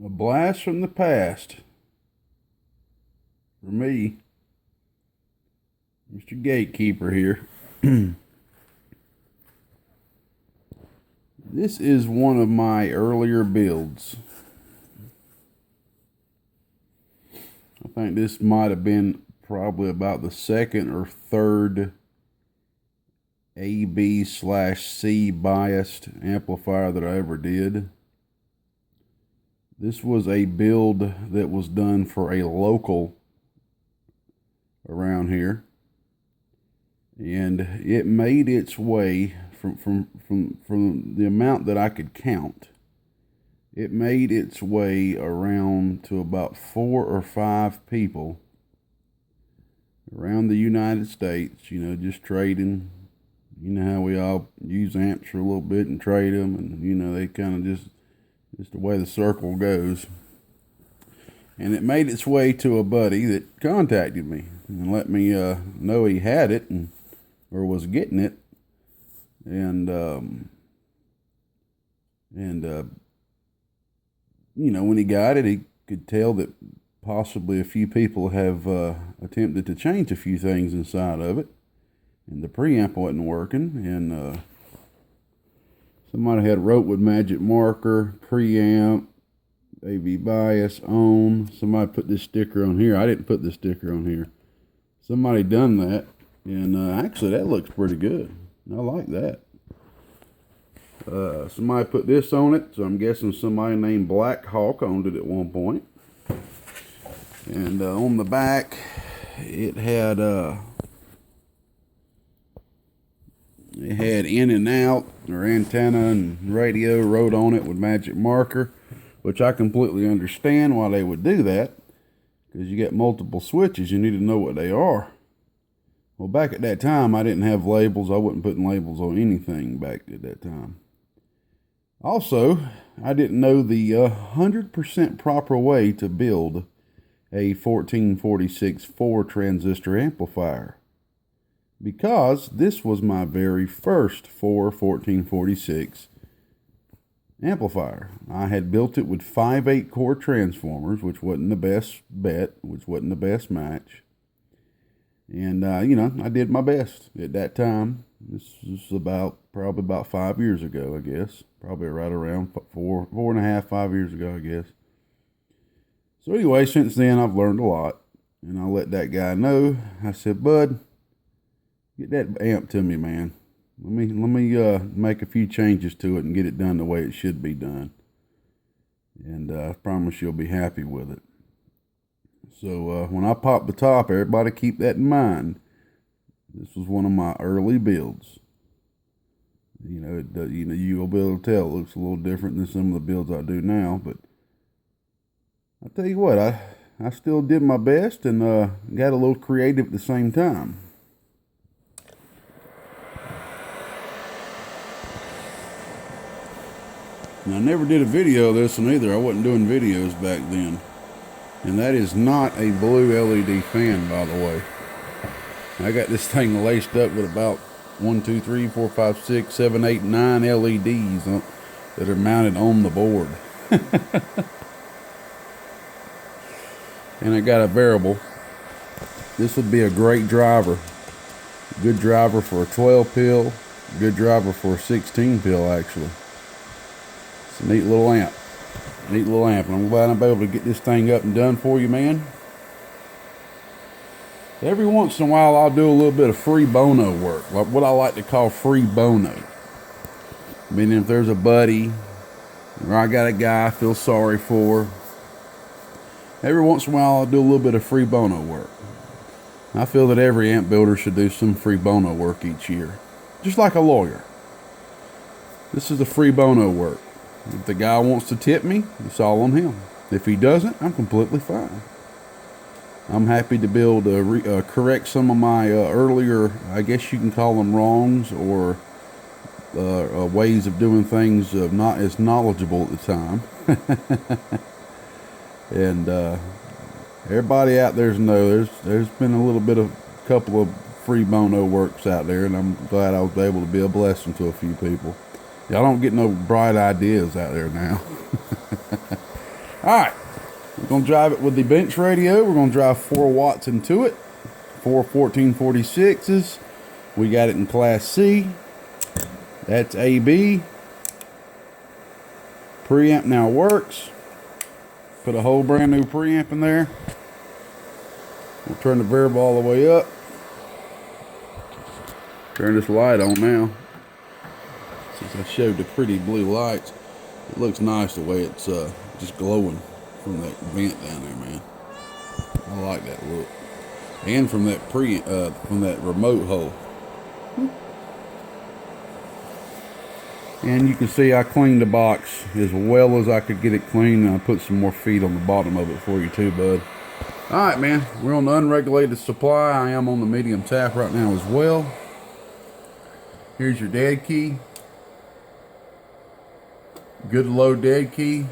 A blast from the past. For me, Mr. Gatekeeper here. This is one of my earlier builds. I think this might have been probably about the second or third AB/C biased amplifier that I ever did. This was a build that was done for a local around here, and it made its way from the amount that I could count. It made its way around to about 4 or 5 people around the United States, you know, just trading. You know how we all use amps for a little bit and trade them, and you know, they kind of just the way the circle goes. And it made its way to a buddy that contacted me and let me know he had it or was getting it. And you know, when he got it, he could tell that possibly a few people have attempted to change a few things inside of it. And the preamp wasn't working, and somebody had wrote with magic marker, preamp, AV bias, on. Somebody put this sticker on here. I didn't put this sticker on here. Somebody done that, and actually that looks pretty good. I like that. Somebody put this on it, so I'm guessing somebody named Black Hawk owned it at one point. And on the back, it had in and out, or antenna and radio wrote on it with magic marker, which I completely understand why they would do that, because you get multiple switches, you need to know what they are. Well, back at that time, I didn't have labels. I wasn't putting labels on anything back at that time. Also, I didn't know the 100% proper way to build a 1446 4-transistor amplifier, because this was my very first 4-1446 amplifier. I had built it with 5/8 core transformers, which wasn't the best bet, which wasn't the best match. And, you know, I did my best at that time. This is probably about 5 years ago, I guess. Probably right around 4.5 years ago, I guess. So anyway, since then, I've learned a lot. And I let that guy know. I said, Bud, get that amp to me, man. Let me make a few changes to it and get it done the way it should be done. And I promise you'll be happy with it. So when I pop the top, everybody keep that in mind. This was one of my early builds. You know, you'll be able to tell it looks a little different than some of the builds I do now. But I tell you what, I still did my best and got a little creative at the same time. And I never did a video of this one either. I wasn't doing videos back then. And that is not a blue LED fan, by the way. I got this thing laced up with about 1, 2, 3, 4, 5, 6, 7, 8, 9 LEDs that are mounted on the board. And I got a variable. This would be a great driver. Good driver for a 12 pill. Good driver for a 16 pill, actually. It's a neat little amp. Neat little amp. And I'm glad I'm able to get this thing up and done for you, man. Every once in a while, I'll do a little bit of free Bono work. What I like to call free Bono. Meaning if there's a buddy, or I got a guy I feel sorry for, every once in a while, I'll do a little bit of free Bono work. I feel that every amp builder should do some free Bono work each year. Just like a lawyer. This is a free Bono work. If the guy wants to tip me, it's all on him. If he doesn't, I'm completely fine. I'm happy to be able to correct some of my earlier, I guess you can call them wrongs, or ways of doing things not as knowledgeable at the time. And everybody out there knows there's been a little bit of couple of free Bono works out there, and I'm glad I was able to be a blessing to a few people. Y'all don't get no bright ideas out there now. Alright, we're going to drive it with the bench radio. We're going to drive 4 watts into it. 4 1446s. We got it in Class C. That's AB. Preamp now works. Put a whole brand new preamp in there. We'll turn the variable all the way up. Turn this light on now. Since I showed the pretty blue lights, it looks nice the way it's just glowing from that vent down there, man. I like that look. And from that from that remote hole. And you can see I cleaned the box as well as I could get it clean. And I put some more feet on the bottom of it for you too, bud. Alright, man. We're on the unregulated supply. I am on the medium tap right now as well. Here's your dead key. Good low dead key.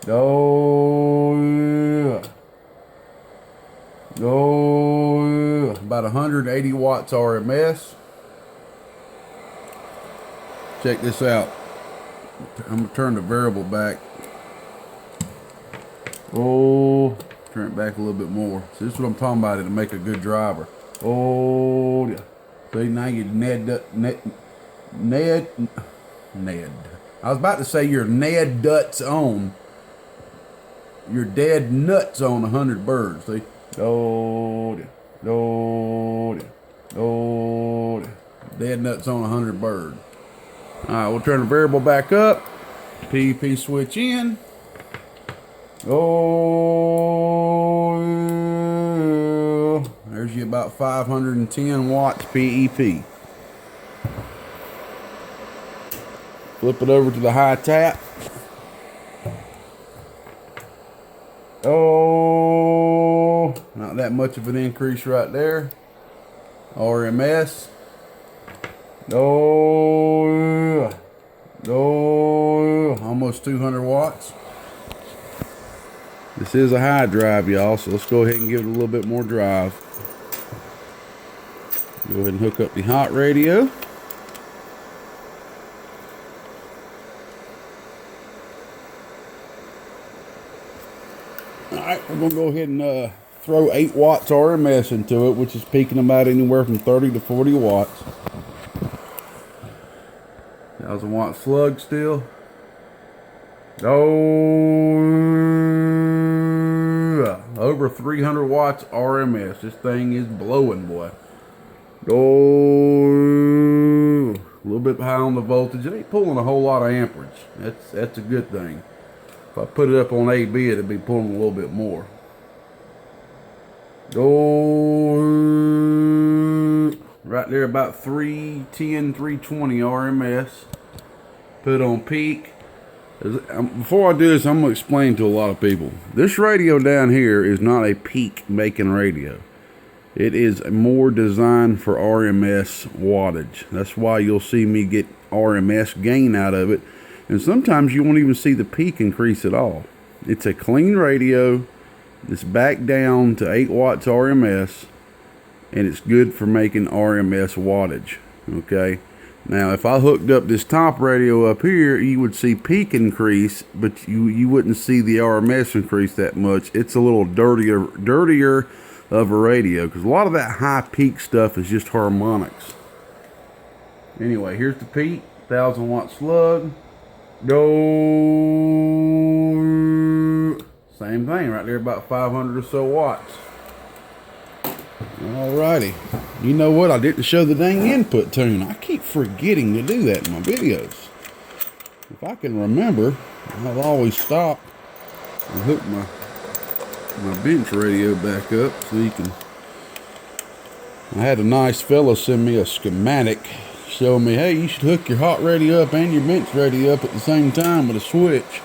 Oh yeah. Oh yeah. About 180 watts RMS. Check this out. I'm going to turn the variable back. Oh, turn it back a little bit more. So this is what I'm talking about to make a good driver. Oh, yeah. See, now you're Ned. I was about to say you're Ned Duts on. You're dead nuts on 100 birds. See? Oh, yeah. Oh, yeah. Oh, yeah. Dead nuts on 100 birds. Alright, we'll turn the variable back up. PEP switch in. Oh, yeah. There's you about 510 watts PEP. Flip it over to the high tap. Oh, not that much of an increase right there. RMS. Oh, yeah. Oh, yeah. Almost 200 watts. This is a high drive, y'all, so let's go ahead and give it a little bit more drive. Go ahead and hook up the hot radio. Alright, we're going to go ahead and throw 8 watts RMS into it, which is peaking about anywhere from 30 to 40 watts. 1,000 watt slug still. Oh, over 300 watts RMS. This thing is blowing, boy. Oh, a little bit high on the voltage. It ain't pulling a whole lot of amperage. That's a good thing. If I put it up on AB, it'd be pulling a little bit more. Oh, right there about 310, 320 RMS. Put on peak. Before I do this, I'm going to explain to a lot of people. This radio down here is not a peak making radio. It is more designed for RMS wattage. That's why you'll see me get RMS gain out of it. And sometimes you won't even see the peak increase at all. It's a clean radio. It's back down to 8 watts RMS. And it's good for making RMS wattage. Okay. Now, if I hooked up this top radio up here, you would see peak increase, but you wouldn't see the RMS increase that much. It's a little dirtier of a radio, because a lot of that high peak stuff is just harmonics. Anyway, here's the peak, 1,000 watt slug. Go. Same thing right there, about 500 or so watts. Alrighty. You know what? I didn't show the dang input tune. I keep forgetting to do that in my videos. If I can remember, I'll always stop and hook my bench radio back up so you can. I had a nice fellow send me a schematic showing me, hey, you should hook your hot radio up and your bench radio up at the same time with a switch.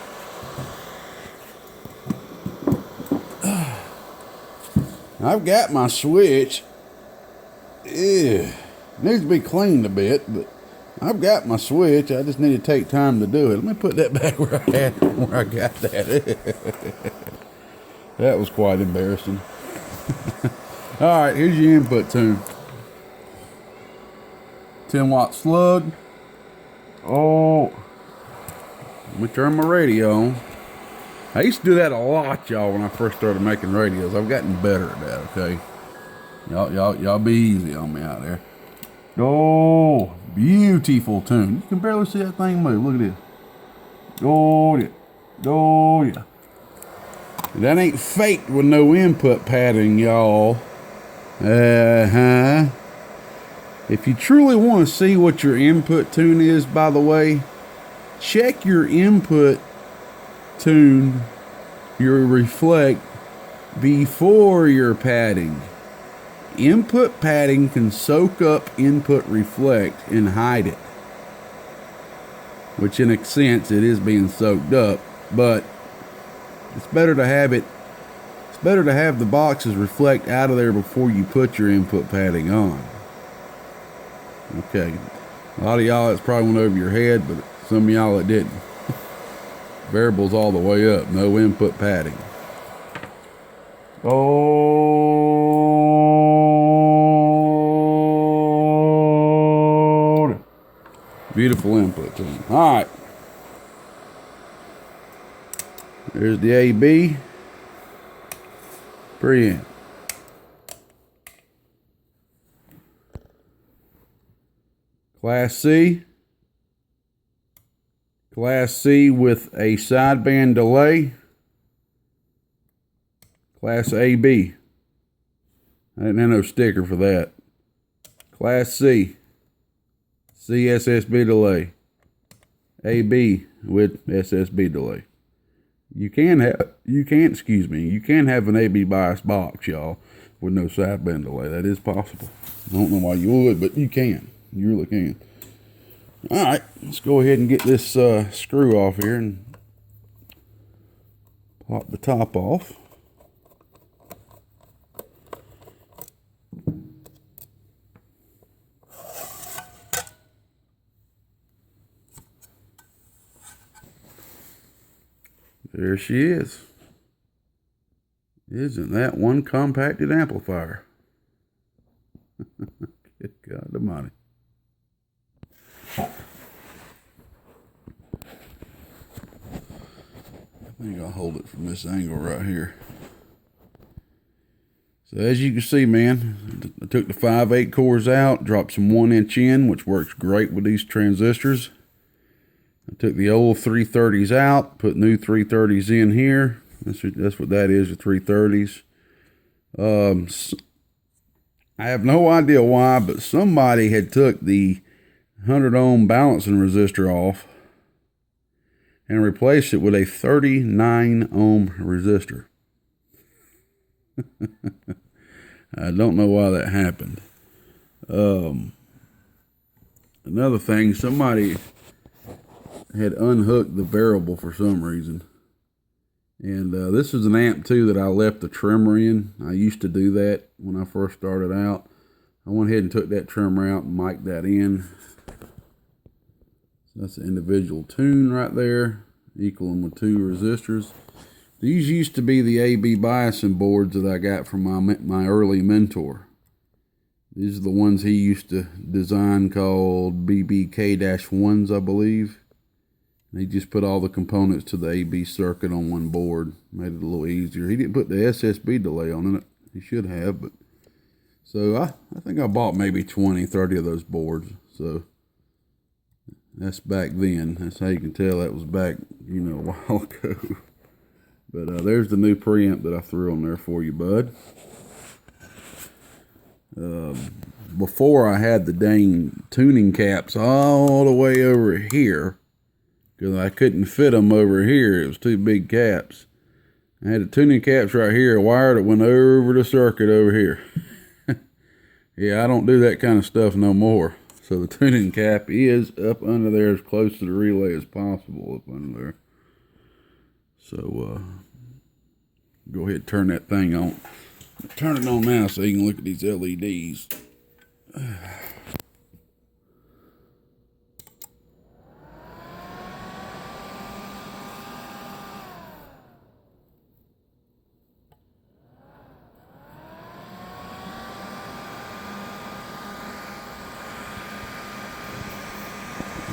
I've got my switch. Needs to be cleaned a bit, but I've got my switch. I just need to take time to do it. Let me put that back where I got that. That was quite embarrassing. All right, here's your input tune. 10 watt slug. Oh, let me turn my radio on. I used to do that a lot, y'all, when I first started making radios. I've gotten better at that, okay? Y'all be easy on me out there. Oh, beautiful tune. You can barely see that thing move. Look at this. Oh, yeah. Oh, yeah. That ain't faked with no input padding, y'all. Uh-huh. If you truly want to see what your input tune is, by the way, check your input tune, your reflect, before your padding. Input padding can soak up input reflect and hide it. Which in a sense it is being soaked up, but it's better to have it. It's better to have the boxes reflect out of there before you put your input padding on. Okay. A lot of y'all it's probably went over your head, but some of y'all it didn't. Variables all the way up, no input padding. Oh, beautiful input tune. All right. There's the AB preamp. Class C. Class C with a sideband delay. Class AB. I didn't have no sticker for that. Class C. CSSB delay. AB with SSB delay. You can have an AB bias box, y'all, with no sideband delay. That is possible. I don't know why you would, but you can. You really can. All right, let's go ahead and get this screw off here and pop the top off. There she is. Isn't that one compacted amplifier? Good God Almighty. I think I'll hold it from this angle right here. So as you can see, man, I took the 5/8 cores out, dropped some 1-inch in, which works great with these transistors. I took the old 330s out, put new 330s in here. That's what that is, the 330s. I have no idea why, but somebody had took the 100 ohm balancing resistor off and replaced it with a 39 ohm resistor. I don't know why that happened. Another thing, somebody had unhooked the variable for some reason. And this is an amp too that I left the trimmer in. I used to do that when I first started out. I went ahead and took that trimmer out and mic'd that in. So that's an individual tune right there, equaling with 2 resistors. These used to be the AB biasing boards that I got from my early mentor. These are the ones he used to design, called BBK-1s, I believe. And he just put all the components to the AB circuit on one board. Made it a little easier. He didn't put the SSB delay on it. He should have, but so I think I bought maybe 20, 30 of those boards. So that's back then. That's how you can tell that was back, a while ago. But there's the new preamp that I threw on there for you, bud. Before I had the dang tuning caps all the way over here, because I couldn't fit them over here. It was too big caps. I had the tuning caps right here, a wire that went over the circuit over here. Yeah, I don't do that kind of stuff no more. So the tuning cap is up under there as close to the relay as possible up under there. So go ahead and turn that thing on. Turn it on now so you can look at these LEDs.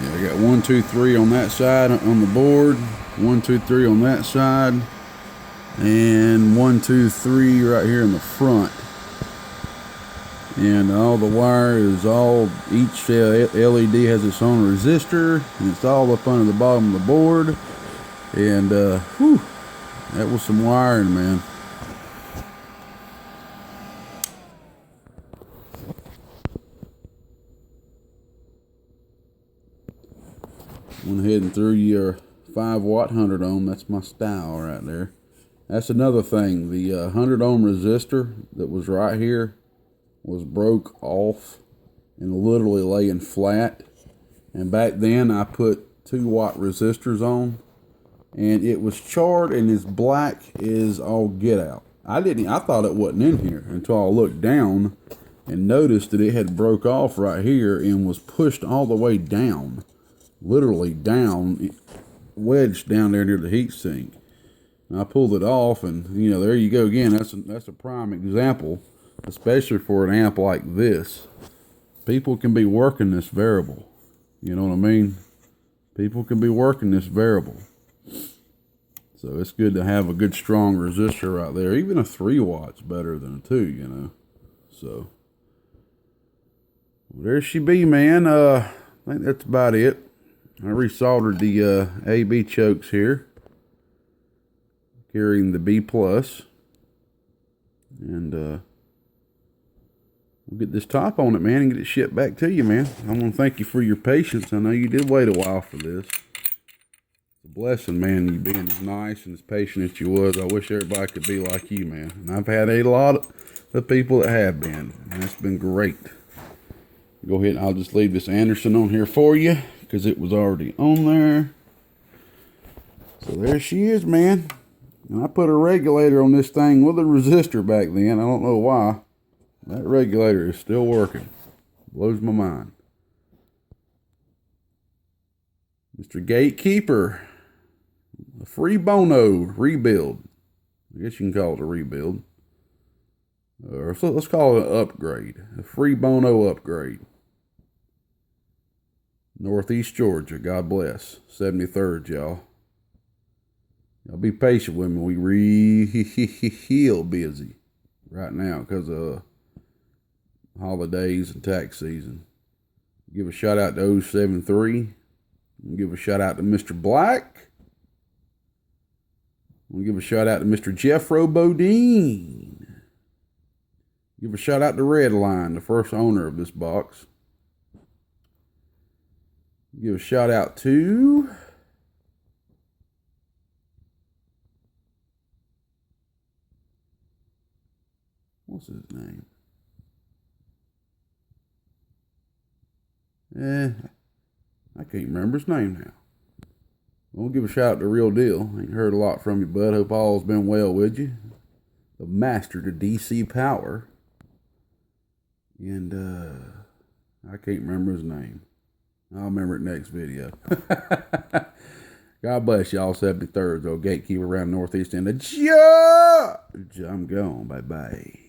Yeah, I got got 1, 2, 3 on that side on the board, 1, 2, 3 on that side, and 1, 2, 3 right here in the front. And all the wire is all, each LED has its own resistor, and it's all up under the bottom of the board. And whew, that was some wiring, man. Went ahead and threw your 5-watt 100 ohm. That's my style right there. That's another thing. The 100 ohm resistor that was right here was broke off and literally laying flat. And back then I put 2-watt resistors on, and it was charred and as black as all get out. I thought it wasn't in here until I looked down and noticed that it had broke off right here and was pushed all the way down. Literally down, wedged down there near the heat sink. And I pulled it off, and you know, there you go again. That's a prime example, especially for an amp like this. People can be working this variable. You know what I mean? People can be working this variable. So it's good to have a good strong resistor right there. Even a 3 watts better than a 2, you know. So there she be, man. I think that's about it. I resoldered the AB chokes here, carrying the B+, and we'll get this top on it, man, and get it shipped back to you, man. I want to thank you for your patience. I know you did wait a while for this. It's a blessing, man, you being as nice and as patient as you was. I wish everybody could be like you, man. And I've had a lot of people that have been, and it's been great. Go ahead and I'll just leave this Anderson on here for you, because it was already on there. So there she is, man. And I put a regulator on this thing with a resistor back then. I don't know why. That regulator is still working. Blows my mind. Mr. Gatekeeper. A free Bono rebuild. I guess you can call it a rebuild. Or so let's call it an upgrade. A free Bono upgrade. Northeast Georgia, God bless. 73rd, y'all. Y'all be patient with me. We real busy right now because of holidays and tax season. Give a shout out to 073. Give a shout out to Mr. Black. We'll give a shout out to Mr. Jeffro Bodine. Give a shout out to Redline, the first owner of this box. Give a shout out to what's his name? I can't remember his name now. We'll give a shout out to Real Deal. Ain't heard a lot from you, bud. Hope all's been well with you. The master to DC power. And I can't remember his name. I'll remember it next video. God bless y'all. 73rd, though. Gatekeeper around Northeast end of Georgia. I'm gone. Bye-bye.